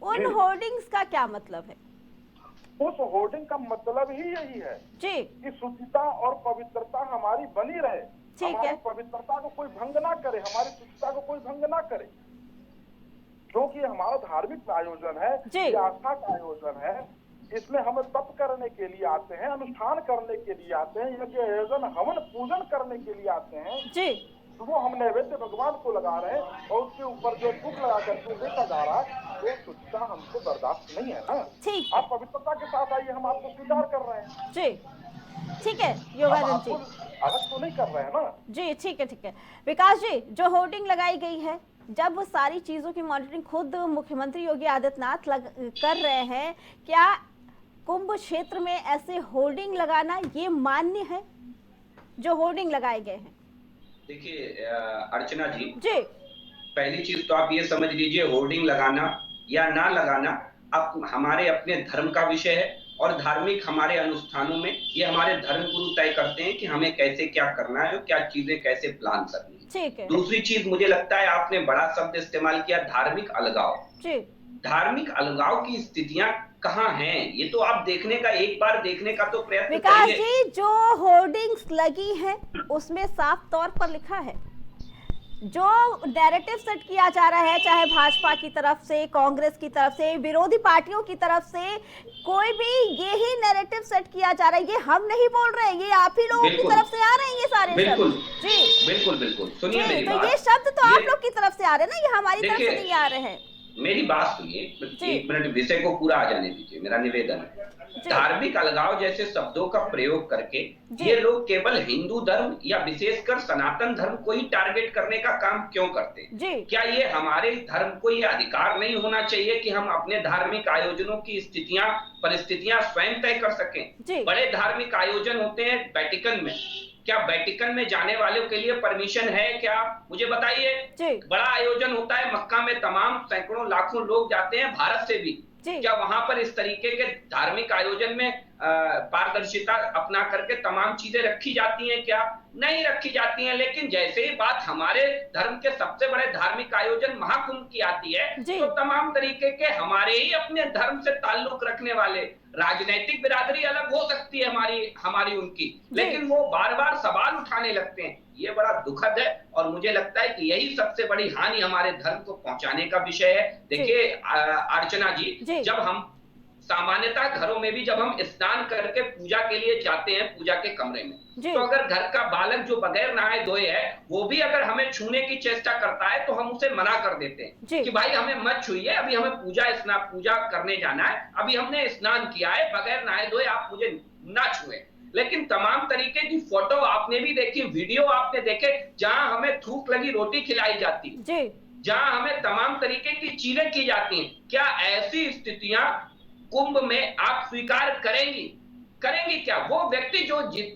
उन होर्डिंग्स का क्या मतलब है? उस होर्डिंग का मतलब ही यही है जी कि शुचिता और पवित्रता हमारी बनी रहे, हमारी पवित्रता को कोई भंग ना करे, हमारी शुचिता को कोई भंग ना करे, क्योंकि हमारा धार्मिक आयोजन है, ये आस्था का आयोजन है। इसमें हम तप करने के लिए आते हैं, अनुष्ठान करने के लिए आते हैं, यज्ञ आयोजन हवन पूजन करने के लिए आते हैं जी। तो वो हम नैवेद्य भगवान को लगा रहे हैं और उसके ऊपर जो धूप लगा करके बेचा जा रहा है वो शुचिता हमको बर्दाश्त नहीं है ना। ठीक, आप पवित्रता के साथ आइए, हम आपको स्वीकार कर रहे हैं जी। ठीक है योगानंद जी, अलग तो नहीं कर रहे हैं ना जी। ठीक है। विकास जी, जो होर्डिंग लगाई गई है, जब सारी चीजों की मॉनिटरिंग खुद मुख्यमंत्री योगी आदित्यनाथ कर रहे हैं, क्या कुंभ क्षेत्र में ऐसे होर्डिंग लगाना ये मान्य है, जो होर्डिंग लगाए गए हैं? देखिए अर्चना जी, जी पहली चीज तो आप ये समझ लीजिए, होर्डिंग लगाना या ना लगाना अब हमारे अपने धर्म का विषय है, और धार्मिक हमारे अनुष्ठानों में ये हमारे धर्म गुरु तय करते हैं कि हमें कैसे क्या करना है और क्या चीजें कैसे प्लान करनी है। ठीक है। दूसरी चीज मुझे लगता है आपने बड़ा शब्द इस्तेमाल किया, धार्मिक अलगाव। जी धार्मिक अलगाव की स्थितियां कहाँ हैं, ये तो आप देखने का, एक बार देखने का तो प्रयत्न विकास करिए। जी, जो होर्डिंग्स लगी हैं उसमें साफ तौर पर लिखा है, जो नैरेटिव सेट किया जा रहा है, चाहे भाजपा की तरफ से, कांग्रेस की तरफ से, विरोधी पार्टियों की तरफ से, कोई भी यही नैरेटिव सेट किया जा रहा है। ये हम नहीं बोल रहे हैं, ये आप ही लोगों की तरफ से आ रहे हैं ये सारे बिल्कुल शब्द। जी बिल्कुल बिल्कुल, सुनिए मेरी तो बात। ये शब्द तो आप ये- लोग की तरफ से आ रहे हैं ना, ये हमारी तरफ से देखिए, नहीं आ रहे हैं। मेरी बात सुनिए, एक मिनट विषय को पूरा आ जाने दीजिए, मेरा निवेदन है। धार्मिक अलगाव जैसे शब्दों का प्रयोग करके ये लोग केवल हिंदू धर्म या विशेषकर सनातन धर्म को ही टारगेट करने का काम क्यों करते हैं? क्या ये हमारे धर्म को ये अधिकार नहीं होना चाहिए कि हम अपने धार्मिक आयोजनों की स्थितियां परिस्थितियां स्वयं तय कर सकें? बड़े धार्मिक आयोजन होते हैं वेटिकन में, क्या वेटिकन में जाने वालों के लिए परमिशन है क्या? मुझे बताइए। बड़ा आयोजन होता है मक्का में, तमाम सैकड़ों लाखों लोग जाते हैं भारत से भी, क्या वहां पर इस तरीके के धार्मिक आयोजन में पारदर्शिता अपना करके तमाम चीजें रखी जाती हैं क्या? नहीं रखी जाती हैं। लेकिन जैसे ही बात हमारे धर्म के सबसे बड़े धार्मिक आयोजन महाकुंभ की आती है, तो तमाम तरीके के हमारे ही अपने धर्म से ताल्लुक रखने वाले, राजनीतिक बिरादरी अलग हो सकती है हमारी उनकी, लेकिन वो बार बार सवाल उठाने लगते हैं। ये बड़ा दुखद है, और मुझे लगता है कि यही सबसे बड़ी हानि हमारे धर्म को पहुंचाने का विषय है। देखिए अर्चना जी, जब हम सामान्यतः घरों में भी जब हम स्नान करके पूजा के लिए जाते हैं पूजा के कमरे में, तो अगर घर का बालक जो बगैर नहाए धोए है वो भी अगर हमें छूने की चेष्टा करता है तो हम उसे मना कर देते हैं कि भाई हमें मत छूइए, अभी हमें पूजा करने जाना है, अभी हमने स्नान किया है, बगैर नहाए धोए आप मुझे ना छुए। लेकिन तमाम तरीके की फोटो आपने भी देखी, वीडियो आपने देखे, जहां हमें थूक लगी रोटी खिलाई जाती, जहां हमें तमाम तरीके की चीजें की जाती हैं। क्या ऐसी स्थितियां कुंभ में आप स्वीकार करेंगी क्या? वो व्यक्ति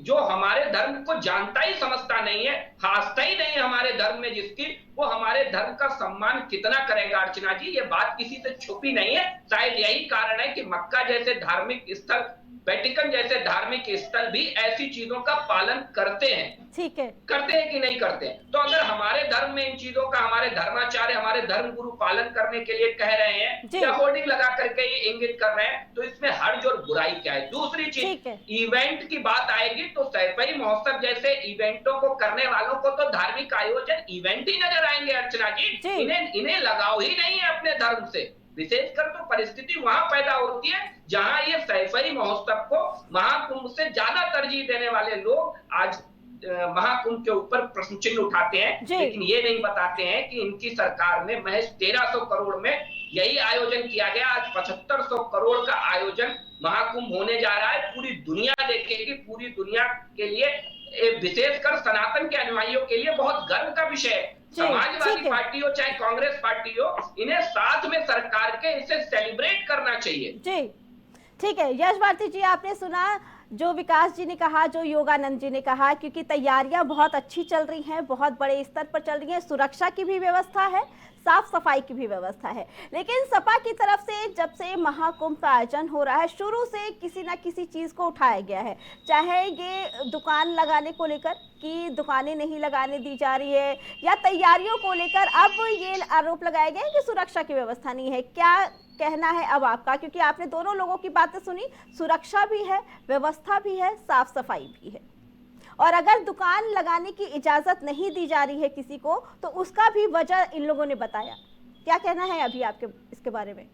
जो हमारे धर्म को जानता ही समझता नहीं है, आस्था ही नहीं है हमारे धर्म में जिसकी, वो हमारे धर्म का सम्मान कितना करेगा? अर्चना जी, ये बात किसी से छुपी नहीं है। शायद यही कारण है कि मक्का जैसे धार्मिक स्थल, वेटिकन जैसे धार्मिक स्थल भी ऐसी चीजों का पालन करते हैं। ठीक है, करते हैं कि नहीं करते हैं? तो अगर हमारे धर्म में इन चीजों का हमारे धर्माचार्य, हमारे धर्म गुरु पालन करने के लिए कह रहे हैं या होर्डिंग लगा करके ये इंगित कर रहे हैं, तो इसमें हर्ज और बुराई क्या है? दूसरी चीज, इवेंट की बात आएगी तो सैफई महोत्सव जैसे इवेंटों को करने वालों को तो धार्मिक आयोजन इवेंट ही नजर आएंगे अर्चना जी। इन्हें लगाव ही नहीं है अपने धर्म से। विशेषकर तो परिस्थिति वहां पैदा होती है जहां ये सैफई महोत्सव को महाकुंभ से ज्यादा तरजीह देने वाले लोग आज महाकुंभ के ऊपर प्रश्न चिन्ह उठाते हैं, लेकिन ये नहीं बताते हैं कि इनकी सरकार में महज 1300 करोड़ में यही आयोजन किया गया। आज 7500 करोड़ का आयोजन महाकुंभ होने जा रहा है। पूरी दुनिया देखेगी, पूरी दुनिया के लिए, विशेषकर सनातन के अनुयायियों के लिए बहुत गर्व का विषय है। समाजवादी पार्टी हो चाहे कांग्रेस पार्टी हो, इन्हें साथ में सरकार के इसे सेलिब्रेट करना चाहिए। जी ठीक है, यश भारती जी, आपने सुना जो विकास जी ने कहा, जो योगानंद जी ने कहा, क्योंकि तैयारियां बहुत अच्छी चल रही हैं, बहुत बड़े स्तर पर चल रही हैं, सुरक्षा की भी व्यवस्था है, साफ सफाई की भी व्यवस्था है। लेकिन सपा की तरफ से जब से महाकुंभ का आयोजन हो रहा है, शुरू से किसी ना किसी चीज को उठाया गया है, चाहे ये दुकान लगाने को लेकर कि दुकानें नहीं लगाने दी जा रही है, या तैयारियों को लेकर अब ये आरोप लगाए गए कि सुरक्षा की व्यवस्था नहीं है। क्या कहना है अब आपका, क्योंकि आपने दोनों लोगों की बातें सुनी, सुरक्षा भी है, व्यवस्था भी है, साफ सफाई भी है, और अगर दुकान लगाने की इजाजत नहीं दी जा रही है किसी को, तो उसका भी वजह इन लोगों ने बताया। क्या कहना है अभी आपके इसके बारे में?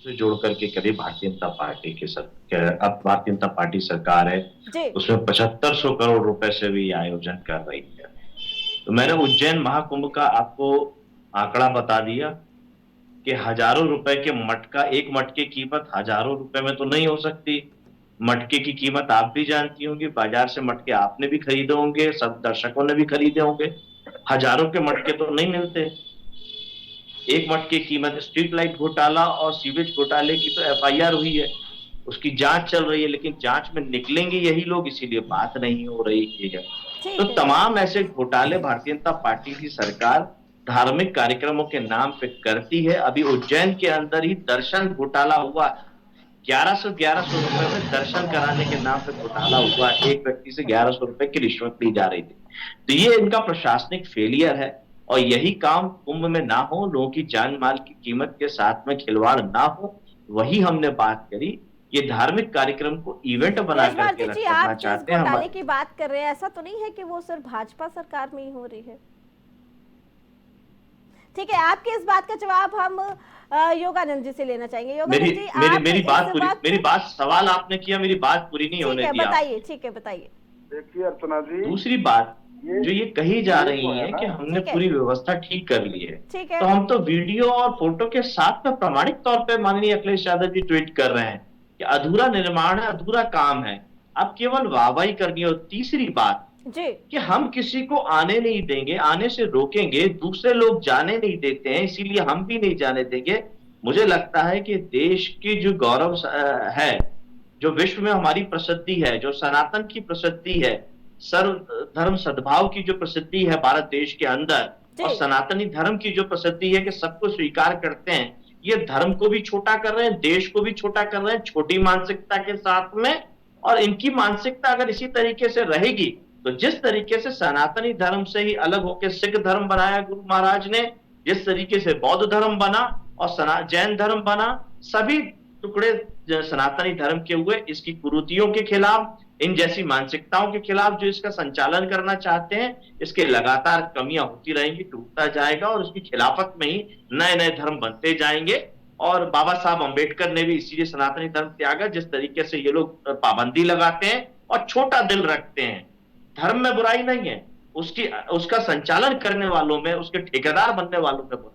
से जोड़ करके करीब भारतीय जनता पार्टी के अब भारतीय जनता पार्टी सरकार है, उसमें 7500 करोड़ रुपए से भी आयोजन कर रही है। तो मैंने उज्जैन महाकुंभ का आपको आंकड़ा बता दिया कि हजारों रुपए के मटका, एक मटके की कीमत हजारों रुपए में तो नहीं हो सकती। मटके की कीमत आप भी जानती होंगी, बाजार से मटके आपने भी खरीदे होंगे, सब दर्शकों ने भी खरीदे होंगे, हजारों के मटके तो नहीं मिलते। एक मठ की कीमत। स्ट्रीट लाइट घोटाला और सीवेज घोटाले की तो एफआईआर हुई है, उसकी जांच चल रही है, लेकिन जांच में निकलेंगे यही लोग, इसीलिए बात नहीं हो रही है। ठीक तो है। तमाम ऐसे घोटाले भारतीय जनता पार्टी की सरकार धार्मिक कार्यक्रमों के नाम पे करती है। अभी उज्जैन के अंदर ही दर्शन घोटाला हुआ, 1100 रुपए में दर्शन कराने के नाम पे घोटाला हुआ, एक व्यक्ति से 1100 रुपए की रिश्वत ली जा रही थी। तो ये इनका प्रशासनिक फेलियर है, और यही काम कुंभ में ना हो, लोगों की जान माल की कीमत के साथ में खिलवाड़ ना हो, वही हमने बात करी। ये धार्मिक कार्यक्रम को इवेंट बना यश करके भारती जी, रखना आप जिस चाहते हैं घोटाले की बात कर रहे हैं, ऐसा तो नहीं है कि वो सिर्फ भाजपा सरकार में ही हो रही है? ठीक है, आपकी इस बात का जवाब हम योगानंद जी से लेना चाहेंगे। योगानंद जी, मेरी बात सवाल आपने किया, मेरी बात पूरी नहीं होने दिया। बताइए, ठीक है, बताइए। देखिए अर्चना जी, दूसरी बात जो ये कही जा रही है कि हमने पूरी व्यवस्था ठीक कर ली है, ठीक है, तो हम तो वीडियो और फोटो के साथ में प्रामाणिक तौर पे माननीय अखिलेश यादव जी ट्वीट कर रहे हैं कि अधूरा निर्माण है, अधूरा काम है, अब केवल वाहवाही करनी है। और तीसरी बात जी, कि हम किसी को आने नहीं देंगे, आने से रोकेंगे, दूसरे लोग जाने नहीं देते हैं, इसीलिए हम भी नहीं जाने देंगे। मुझे लगता है कि देश की जो गौरव है, जो विश्व में हमारी प्रसिद्धि है, जो सनातन की प्रसिद्धि है, सर्व धर्म सद्भाव की जो प्रसिद्धि है भारत देश के अंदर, और सनातनी धर्म की जो प्रसिद्धि है कि सबको स्वीकार करते हैं, ये धर्म को भी छोटा कर रहे हैं, देश को भी छोटा कर रहे हैं, छोटी मानसिकता के साथ में। और इनकी मानसिकता अगर इसी तरीके से रहेगी, तो जिस तरीके से सनातनी धर्म से ही अलग होकर सिख धर्म बनाया गुरु महाराज ने, जिस तरीके से बौद्ध धर्म बना और जैन धर्म बना, सभी टुकड़े सनातनी धर्म के हुए। इसकी कुरीतियों के खिलाफ, इन जैसी मानसिकताओं के खिलाफ जो इसका संचालन करना चाहते हैं, इसके लगातार कमियां होती रहेंगी, टूटता जाएगा, और उसकी खिलाफत में ही नए नए धर्म बनते जाएंगे। और बाबा साहब अंबेडकर ने भी इसीलिए सनातनी धर्म त्यागा। जिस तरीके से ये लोग पाबंदी लगाते हैं और छोटा दिल रखते हैं, धर्म में बुराई नहीं है, उसका संचालन करने वालों में, उसके ठेकेदार बनने वालों में बुराई।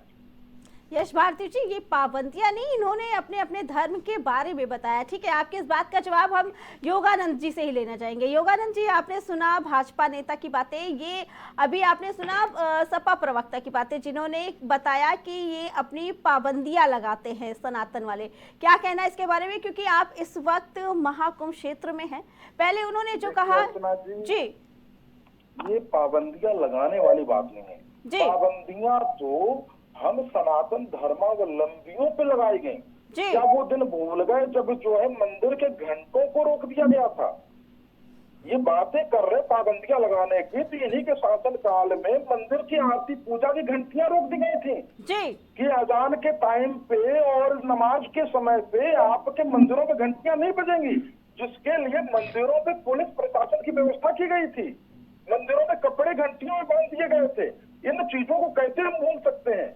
यश भारती जी, ये पाबंदियां नहीं, इन्होंने अपने अपने धर्म के बारे में बताया। ठीक है, आपकी इस बात का जवाब हम योगानंद जी से ही लेना चाहेंगे। योगानंद जी, आपने सुना भाजपा नेता की बातें, ये अभी आपने सुना सपा प्रवक्ता की बातें, जिन्होंने बताया कि ये अपनी पाबंदियां लगाते हैं सनातन वाले। क्या कहना है इसके बारे में, क्योंकि आप इस वक्त महाकुंभ क्षेत्र में हैं? पहले उन्होंने जो कहा जी, ये पाबंदियां लगाने वाली बात नहीं है जी, पाबंदियां तो हम सनातन धर्मावलंबियों पे लगाई गई। क्या वो दिन भूल गए जब जो है मंदिर के घंटों को रोक दिया गया था? ये बातें कर रहे पाबंदियां लगाने की, तो इन्हीं के शासन काल में मंदिर की आरती पूजा की घंटियां रोक दी गई थी कि अजान के टाइम पे और नमाज के समय पे आपके मंदिरों में घंटियां नहीं बजेंगी, जिसके लिए मंदिरों पे पुलिस प्रशासन की व्यवस्था की गई थी। मंदिरों में कपड़े घंटियों में बांध दिए गए थे। इन चीजों को कैसे हम भूल सकते हैं?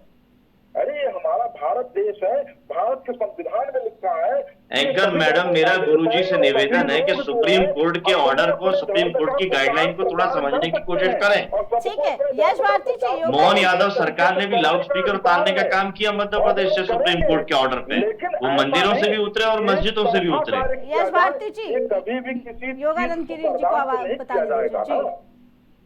अरे ये हमारा भारत देश है, भारत के संविधान में लिखा है। एंकर मैडम, मेरा गुरुजी से निवेदन है कि सुप्रीम कोर्ट के ऑर्डर को, सुप्रीम कोर्ट की गाइडलाइन को थोड़ा समझने की कोशिश करें। ठीक है, यश भारती जी, मोहन यादव सरकार ने भी लाउड स्पीकर उतारने का काम किया मध्य प्रदेश से सुप्रीम कोर्ट के ऑर्डर पे। वो मंदिरों से भी उतरे और मस्जिदों से भी उतरे। यश भारती जी, कभी भी किसी योगानंद गिरी जी को आवाज बता दीजिए।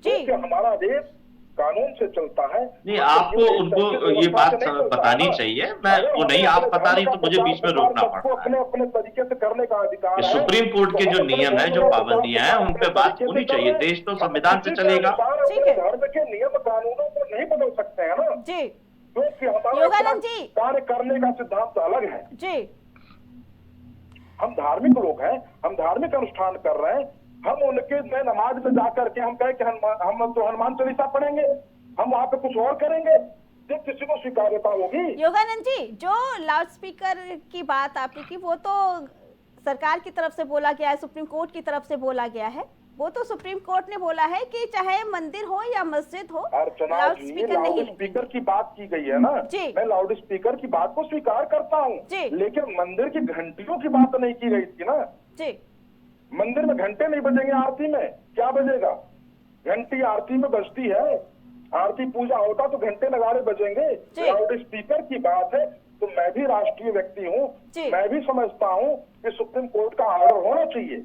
जी, हमारा देश कानून से चलता है। नहीं, आपको उनको ये बात बतानी चाहिए। मैं वो नहीं आप बता रही तो मुझे बीच में रोकना पड़ता है। अपने अपने तरीके से करने का अधिकार है। सुप्रीम कोर्ट के जो नियम है, जो पाबंदियां हैं, उन पे बात होनी चाहिए। देश तो संविधान से चलेगा। धर्म के नियम कानूनों को नहीं बदल सकते हैं ना जी, क्योंकि हमारा कार्य करने का सिद्धांत अलग है जी। हम धार्मिक लोग हैं, हम धार्मिक अनुष्ठान कर रहे हैं। हम उनके में नमाज में जाकर के हम कहे कि हम तो हनुमान चालीसा पढ़ेंगे, हम वहां पे कुछ और करेंगे, तो किसी को स्वीकार्यता होगी? योगानंद जी, जो लाउड स्पीकर की बात आपने की, वो तो सरकार की तरफ से बोला गया है, सुप्रीम कोर्ट की तरफ से बोला गया है। वो तो सुप्रीम कोर्ट ने बोला है कि चाहे मंदिर हो या मस्जिद हो, लाउड स्पीकर नहीं। लाउड स्पीकर की बात की गई है ना जी, मैं लाउड स्पीकर की बात को स्वीकार करता हूँ, लेकिन मंदिर की घंटियों की बात नहीं की गई थी ना जी। मंदिर में घंटे नहीं बजेंगे, आरती में क्या बजेगा? घंटी आरती में बजती है, आरती पूजा होता तो घंटे नगाड़े बजेंगे। लाउड स्पीकर की बात है तो मैं भी राष्ट्रीय व्यक्ति हूँ, मैं भी समझता हूँ कि सुप्रीम कोर्ट का ऑर्डर होना चाहिए।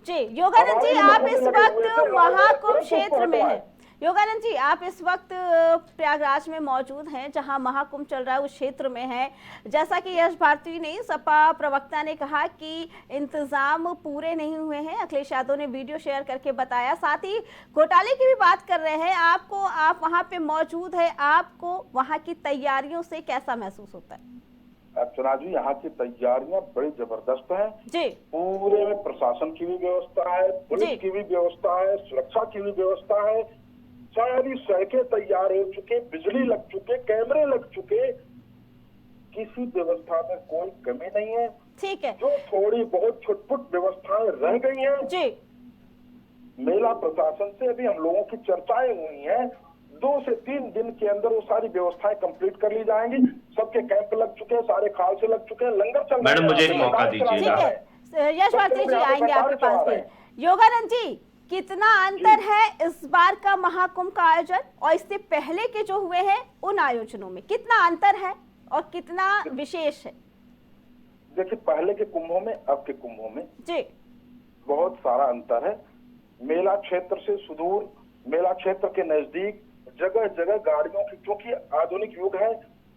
जी, योगानंद जी, आप इस वक्त महाकुंभ क्षेत्र में हैं। योगानंद जी, आप इस वक्त प्रयागराज में मौजूद हैं, जहां महाकुंभ चल रहा है उस क्षेत्र में हैं। जैसा कि यश भारती ने, सपा प्रवक्ता ने कहा कि इंतजाम पूरे नहीं हुए हैं। अखिलेश यादव ने वीडियो शेयर करके बताया, साथ ही घोटाले की भी बात कर रहे हैं। आप वहां पे मौजूद है, आपको वहां की तैयारियों से कैसा महसूस होता है? अर्चना जी, यहाँ की तैयारियां बड़ी जबरदस्त हैं जी। पूरे में प्रशासन की भी व्यवस्था है, जी। पुलिस की भी व्यवस्था है, सुरक्षा की भी व्यवस्था है। सारी सड़कें तैयार हो चुके, बिजली लग चुके, कैमरे लग चुके, किसी व्यवस्था में कोई कमी नहीं है। ठीक है। जो थोड़ी बहुत छुटपुट व्यवस्थाएं रह गई हैं, जी। मेला प्रशासन से अभी हम लोगों की चर्चाएं हुई हैं, 2 से 3 दिन के अंदर वो सारी व्यवस्थाएं कंप्लीट कर ली जाएंगी। सबके कैंप लग चुके हैं, सारे खाल से लग चुके हैं, लंगर चल रहा है। मैडम, मुझे एक मौका गाड़ी चला दीजिए। जा ठीक रहा है, यश भारती जी आएंगे आपके पास भी। योगानंद जी, कितना अंतर है इस बार का महाकुंभ का आयोजन और इससे पहले के जो हुए हैं उन आयोजनों में? कितना अंतर है और कितना विशेष है? देखिए, पहले के कुंभों में अब के कुंभों में जी। बहुत सारा अंतर है। मेला क्षेत्र से सुदूर, मेला क्षेत्र के नजदीक जगह जगह गाड़ियों की, क्योंकि आधुनिक युग है,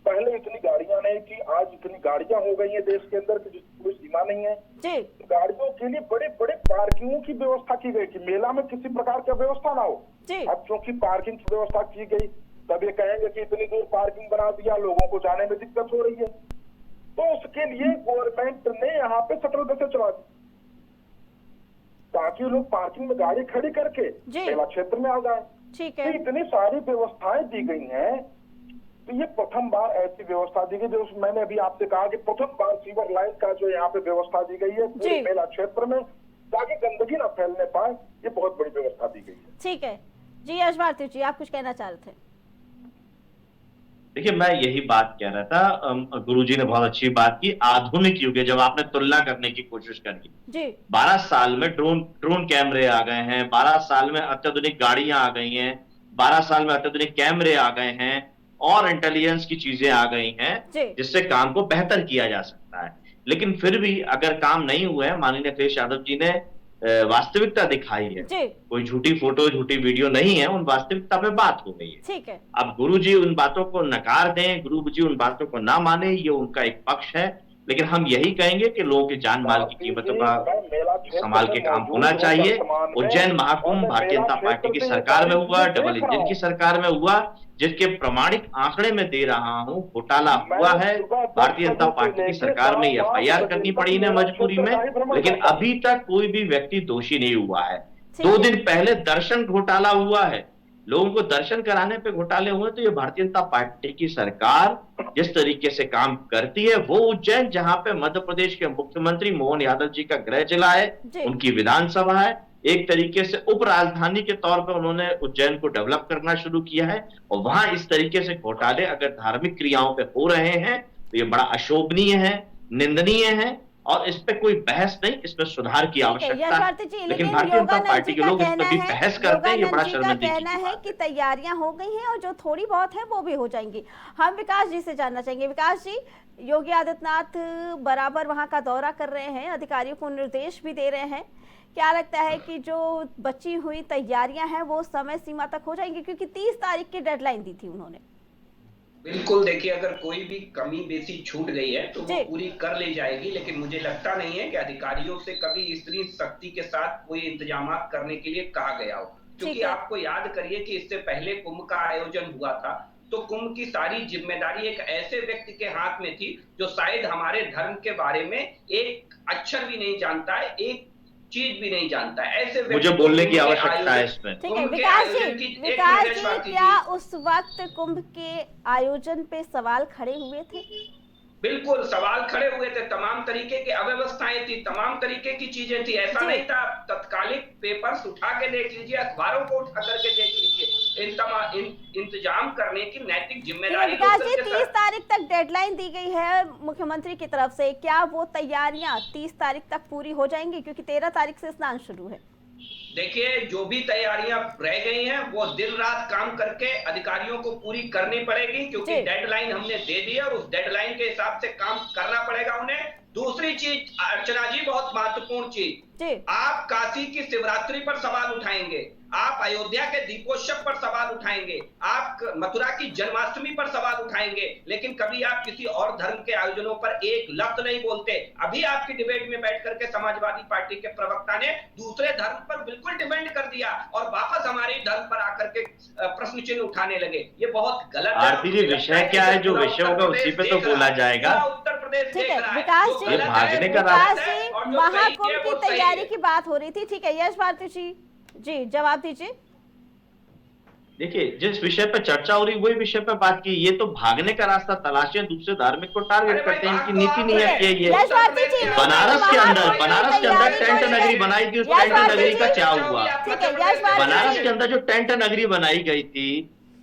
पहले इतनी गाड़ियां नहीं थी, आज इतनी गाड़ियां हो गई हैं देश के अंदर कि जिसकी कोई सीमा नहीं है। जी। गाड़ियों के लिए बड़े बड़े पार्किंगों की व्यवस्था की गई कि मेला में किसी प्रकार की व्यवस्था ना हो। जी। अब क्योंकि पार्किंग की व्यवस्था की गई, तब ये कहेंगे कि इतनी दूर पार्किंग बना दिया, लोगों को जाने में दिक्कत हो रही है, तो उसके लिए गवर्नमेंट ने यहाँ पे शटल बसें चला दी ताकि लोग पार्किंग में गाड़ी खड़ी करके मेला क्षेत्र में आ जाए। ठीक तो है। इतनी सारी व्यवस्थाएं दी गई हैं, तो ये प्रथम बार ऐसी व्यवस्था दी गई, जो मैंने अभी आपसे कहा कि प्रथम बार सीवर लाइन का जो यहाँ पे व्यवस्था दी गई है पूरे मेला क्षेत्र में, ताकि गंदगी ना फैलने पाए, ये बहुत बड़ी व्यवस्था दी गई है। ठीक है जी। यश भारती जी, आप कुछ कहना चाह रहे थे? देखिए, मैं यही बात कह रहा था, गुरुजी ने बहुत अच्छी बात की। आधुनिक युग है, जब आपने तुलना करने की कोशिश करी जी। 12 साल में ड्रोन कैमरे आ गए हैं, 12 साल में अत्याधुनिक गाड़ियां आ गई हैं, 12 साल में अत्याधुनिक कैमरे आ गए हैं और इंटेलिजेंस की चीजें आ गई हैं, जिससे काम को बेहतर किया जा सकता है। लेकिन फिर भी अगर काम नहीं हुए हैं, माननीय अखिलेश यादव जी ने वास्तविकता दिखाई है, कोई झूठी फोटो झूठी वीडियो नहीं है, उन वास्तविकता पे बात हो गई है। ठीक है। अब गुरुजी उन बातों को नकार दें, गुरुजी उन बातों को ना माने, ये उनका एक पक्ष है, लेकिन हम यही कहेंगे कि लोगों के जान माल की कीमतों का संभाल के काम होना चाहिए। उज्जैन महाकुंभ भारतीय जनता पार्टी की सरकार में हुआ, डबल इंजन की सरकार में हुआ, जिसके प्रमाणिक आंकड़े में दे रहा हूं, घोटाला हुआ है। भारतीय जनता पार्टी की सरकार में एफआईआर करनी पड़ी इन्हें मजबूरी में, लेकिन अभी तक कोई भी व्यक्ति दोषी नहीं हुआ है। 2 दिन पहले दर्शन घोटाला हुआ है, लोगों को दर्शन कराने पे घोटाले हुए। तो ये भारतीय जनता पार्टी की सरकार जिस तरीके से काम करती है, वो उज्जैन, जहां पे मध्य प्रदेश के मुख्यमंत्री मोहन यादव जी का गृह जिला है, उनकी विधानसभा है, एक तरीके से उप राजधानी के तौर पर उन्होंने उज्जैन को डेवलप करना शुरू किया है, और वहां इस तरीके से घोटाले अगर धार्मिक क्रियाओं पे हो रहे हैं तो ये बड़ा अशोभनीय है, निंदनीय है, और इस पे कोई बहस नहीं, इसमें सुधार की आवश्यकता है। लेकिन भारतीय जनता पार्टी के लोग इस पर भी बहस करते हैं, ये बड़ा शर्मिंदगी की कहना है कि तैयारियां हो गई हैं और जो थोड़ी बहुत है वो भी हो जाएंगी। हम विकास जी से जानना चाहेंगे। विकास जी, योगी आदित्यनाथ बराबर वहां का दौरा कर रहे हैं, अधिकारियों को निर्देश भी दे रहे हैं, क्या लगता है कि जो बची हुई तैयारियां हैं वो समय सीमा तक हो जाएंगी? क्योंकि 30 तारीख की डेडलाइन दी थी उन्होंने। बिल्कुल, देखिए, अगर कोई भी कमी बेसी छूट गई है तो वो पूरी कर ली जाएगी, लेकिन मुझे लगता नहीं है कि अधिकारियों से कभी इतनी सख्ती के साथ कोई इंतजाम करने के लिए कहा गया हो। क्योंकि आपको याद करिए कि इससे पहले कुंभ का आयोजन हुआ था, तो कुंभ की सारी जिम्मेदारी एक ऐसे व्यक्ति के हाथ में थी जो शायद हमारे धर्म के बारे में एक अक्षर भी नहीं जानता है, एक चीज भी नहीं जानता है। ऐसे मुझे बोलने की आवश्यकता है इसमें। ठीक है विकास जी, क्या उस वक्त कुंभ के आयोजन पे सवाल खड़े हुए थे? बिल्कुल सवाल खड़े हुए थे, तमाम तरीके की अव्यवस्थाएं थी, तमाम तरीके की चीजें थी। ऐसा नहीं था, तत्कालिक पेपर्स उठा के देख लीजिए, अखबारों को उठा करके देख लीजिए, इंतजाम करने की नैतिक जिम्मेदारी। 30 तारीख तक डेडलाइन दी गई है मुख्यमंत्री की तरफ से, क्या वो तैयारियां 30 तारीख तक पूरी हो जाएंगी? क्योंकि 13 तारीख से स्नान शुरू है। देखिए, जो भी तैयारियां रह गई हैं वो दिन रात काम करके अधिकारियों को पूरी करनी पड़ेगी, क्योंकि डेडलाइन हमने दे दी है और उस डेडलाइन के हिसाब से काम करना पड़ेगा उन्हें। दूसरी चीज अर्चना जी, बहुत महत्वपूर्ण चीज, जी आप काशी की शिवरात्रि पर सवाल उठाएंगे, आप अयोध्या के दीपोत्सव पर सवाल उठाएंगे, आप मथुरा की जन्माष्टमी पर सवाल उठाएंगे, लेकिन कभी आप किसी और धर्म के आयोजनों पर एक लफ्ज नहीं बोलते। अभी आपकी डिबेट में बैठ करके समाजवादी पार्टी के प्रवक्ता ने दूसरे धर्म पर बिल्कुल डिपेंड कर दिया और वापस हमारे धर्म पर आकर के प्रश्न चिन्ह उठाने लगे। ये बहुत गलत है। आरती जी, विषय क्या है? जो विषय होगा उसी पे तो बोला जाएगा। उत्तर प्रदेश ठीक देख है रहा है। विकास जो जी, गलत है, भागने का वो विकास गलत है, जी और जो सही महाकुंभ है, की वो सही तैयारी है। की बात हो रही थी। ठीक है यश भारती जी जवाब दीजिए। देखिए, जिस विषय पर चर्चा हो रही वही विषय पर बात की। ये तो भागने का रास्ता तलाशे हैं, दूसरे धार्मिक को टारगेट करते हैं। इनकी नीति नहीं है यही है। यश भारती जी, बनारस के अंदर तैयारी टेंट को नगरी लेकर- बनाई थी, उस यश टेंट भारती नगरी का जी, क्या हुआ? ठीक है यश भारती बनारस जी, के अंदर जो टेंट नगरी बनाई गई थी,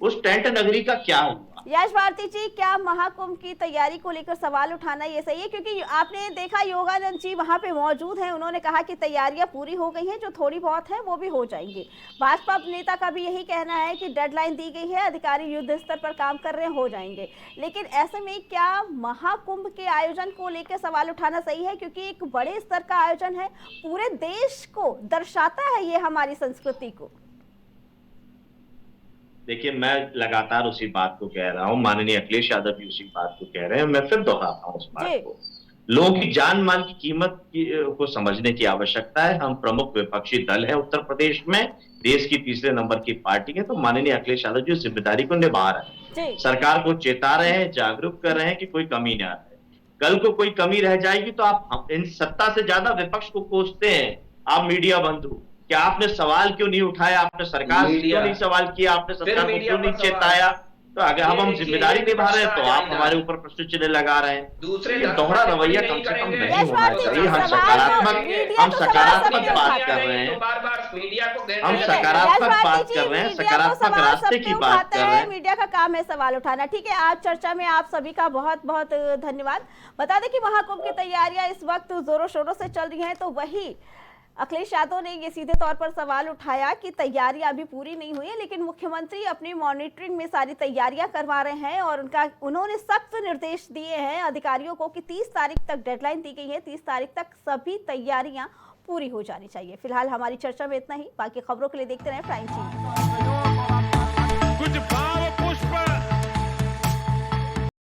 उस टेंट नगरी का क्या हुआ? यश भारती जी क्या महाकुंभ की तैयारी को लेकर सवाल उठाना ये सही है? क्योंकि आपने देखा योगानंद जी वहां पे मौजूद हैं, उन्होंने कहा कि तैयारियां पूरी हो गई हैं, जो थोड़ी बहुत है वो भी हो जाएंगी। भाजपा नेता का भी यही कहना है कि डेडलाइन दी गई है, अधिकारी युद्ध स्तर पर काम कर रहे हैं, हो जाएंगे। लेकिन ऐसे में क्या महाकुंभ के आयोजन को लेकर सवाल उठाना सही है? क्योंकि एक बड़े स्तर का आयोजन है, पूरे देश को दर्शाता है ये हमारी संस्कृति को। देखिए, मैं लगातार उसी बात को कह रहा हूं, माननीय अखिलेश यादव भी उसी बात को कह रहे हैं, मैं फिर दोहराता हूं उस बात को। लोगों की जान माल की कीमत को समझने की आवश्यकता है। हम प्रमुख विपक्षी दल है उत्तर प्रदेश में, देश की तीसरे नंबर की पार्टी है, तो माननीय अखिलेश यादव जी उस जिम्मेदारी को निभा रहे हैं, सरकार को चेता रहे हैं, जागरूक कर रहे हैं कि कोई कमी ना रहे। कल को कोई कमी रह जाएगी तो आप इन सत्ता से ज्यादा विपक्ष को कोसते हैं। आप मीडिया बंधु, क्या आपने सवाल क्यों नहीं उठाया? आपने सरकार से क्यों नहीं सवाल किया? आपने सरकार को क्यों नहीं चेताया? तो अगर हम जिम्मेदारी निभा रहे हैं तो आप हमारे ऊपर प्रश्न चिन्ह लगा रहे हैं। दूसरे ये दोहरा रवैया कम से कम नहीं होना चाहिए। हम सकारात्मक बात कर रहे हैं, हम सकारात्मक बात कर रहे हैं, सकारात्मक रास्ते की बात कर रहे हैं। मीडिया का काम है सवाल उठाना। ठीक है, आज चर्चा में आप सभी का बहुत बहुत धन्यवाद। बता दें कि महाकुंभ की तैयारियां इस वक्त जोरों शोरों से चल रही हैं, तो वही अखिलेश यादव ने ये सीधे तौर पर सवाल उठाया कि तैयारियां अभी पूरी नहीं हुई है, लेकिन मुख्यमंत्री अपनी मॉनिटरिंग में सारी तैयारियां करवा रहे हैं और उन्होंने सख्त निर्देश दिए हैं अधिकारियों को कि 30 तारीख तक डेडलाइन दी गई है, 30 तारीख तक सभी तैयारियां पूरी हो जानी चाहिए। फिलहाल हमारी चर्चा में इतना ही, बाकी खबरों के लिए देखते रहें प्राइम टीवी। कुछ भाव पुष्प